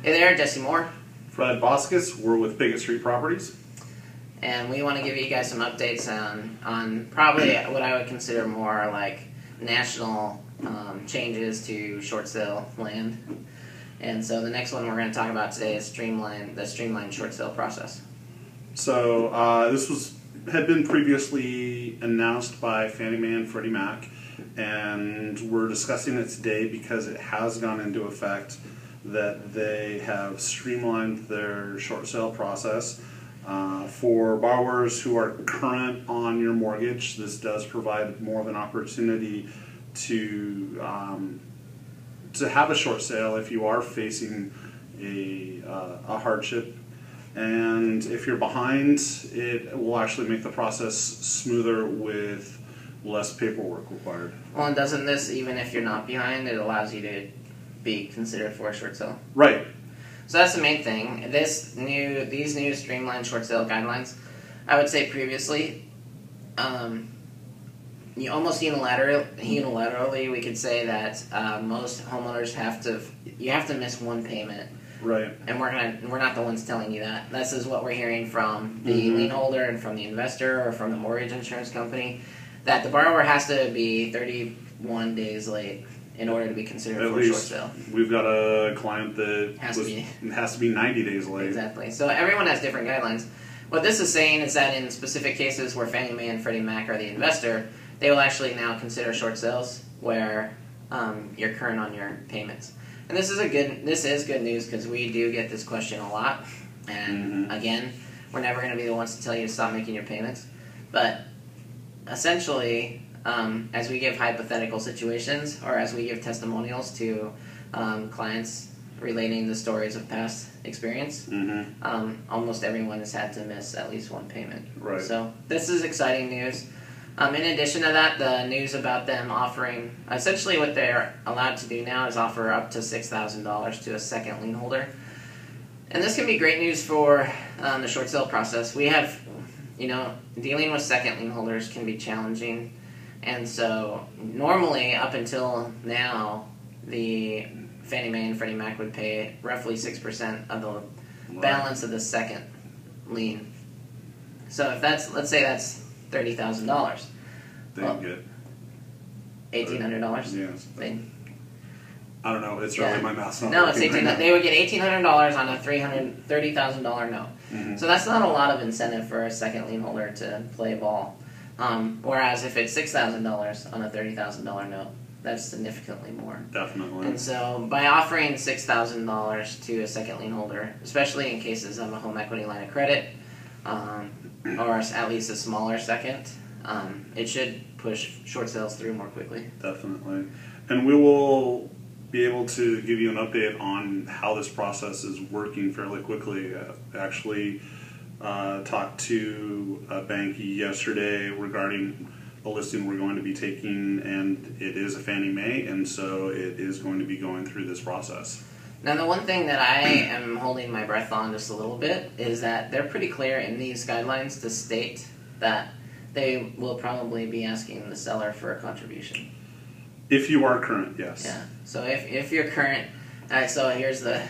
Hey there, Jesse Moore. Fred Boskus, we're with Bigot Street Properties. And we want to give you guys some updates on probably what I would consider more like national changes to short sale land. And so the next one we're going to talk about today is the streamlined short sale process. So this had been previously announced by Fannie Mae and Freddie Mac, and we're discussing it today because it has gone into effect that they have streamlined their short sale process. For borrowers who are current on your mortgage, this does provide more of an opportunity to have a short sale if you are facing a hardship. And if you're behind, it will actually make the process smoother with less paperwork required. Well, and doesn't this, even if you're not behind, it allows you to be considered for a short sale? Right. So that's the main thing. These new streamlined short sale guidelines, I would say previously, you almost unilaterally we could say that most homeowners have to miss one payment. Right. And we're not the ones telling you that. This is what we're hearing from the lien holder and from the investor or from the mortgage insurance company, that the borrower has to be 31 days late in order to be considered for a short sale. We've got a client that has to be 90 days late. Exactly. So everyone has different guidelines. What this is saying is that in specific cases where Fannie Mae and Freddie Mac are the investor, they will actually now consider short sales where you're current on your payments. And this is good news because we do get this question a lot. And again, we're never going to be the ones to tell you to stop making your payments. But essentially, as we give hypothetical situations or as we give testimonials to clients relating the stories of past experience, almost everyone has had to miss at least one payment. Right. So this is exciting news. In addition to that, the news about them offering, essentially what they're allowed to do now is offer up to $6,000 to a second lien holder. And this can be great news for the short sale process. We have, dealing with second lien holders can be challenging. And so normally, up until now, the Fannie Mae and Freddie Mac would pay roughly 6% of the balance of the second lien. So if let's say that's $30,000. They get $1,800. Yes. I don't know. It's really my math's not. No, it's $1,800. They would get $1,800 on a $30,000 note. So that's not a lot of incentive for a second lien holder to play ball. Whereas if it's $6,000 on a $30,000 note, that's significantly more. Definitely. And so by offering $6,000 to a second lien holder, especially in cases of a home equity line of credit, or at least a smaller second, it should push short sales through more quickly. Definitely. And we will be able to give you an update on how this process is working fairly quickly. Actually talked to a bank yesterday regarding a listing we're going to be taking, and it is a Fannie Mae, and so it is going to be going through this process. Now, the one thing that I am holding my breath on just a little bit is that they're pretty clear in these guidelines to state that they will probably be asking the seller for a contribution. If you are current, yes. Yeah. So if you're current, so here's the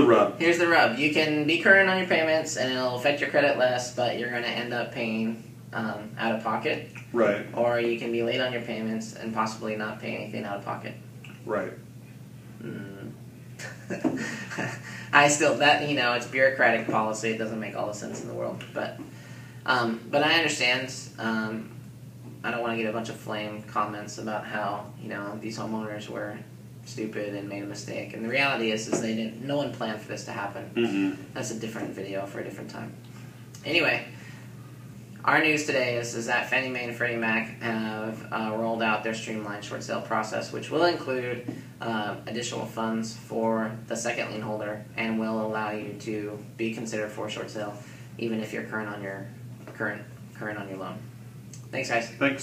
rub. Here's the rub. You can be current on your payments, and it'll affect your credit less, but you're going to end up paying out of pocket. Right. Or you can be late on your payments and possibly not pay anything out of pocket. Right. It's bureaucratic policy. It doesn't make all the sense in the world, but I understand. I don't want to get a bunch of flame comments about how these homeowners were stupid and made a mistake. And the reality is no one planned for this to happen. That's a different video for a different time. Anyway, our news today is that Fannie Mae and Freddie Mac have rolled out their streamlined short sale process, which will include additional funds for the second lien holder and will allow you to be considered for a short sale even if you're current on your loan. Thanks, guys. Thanks.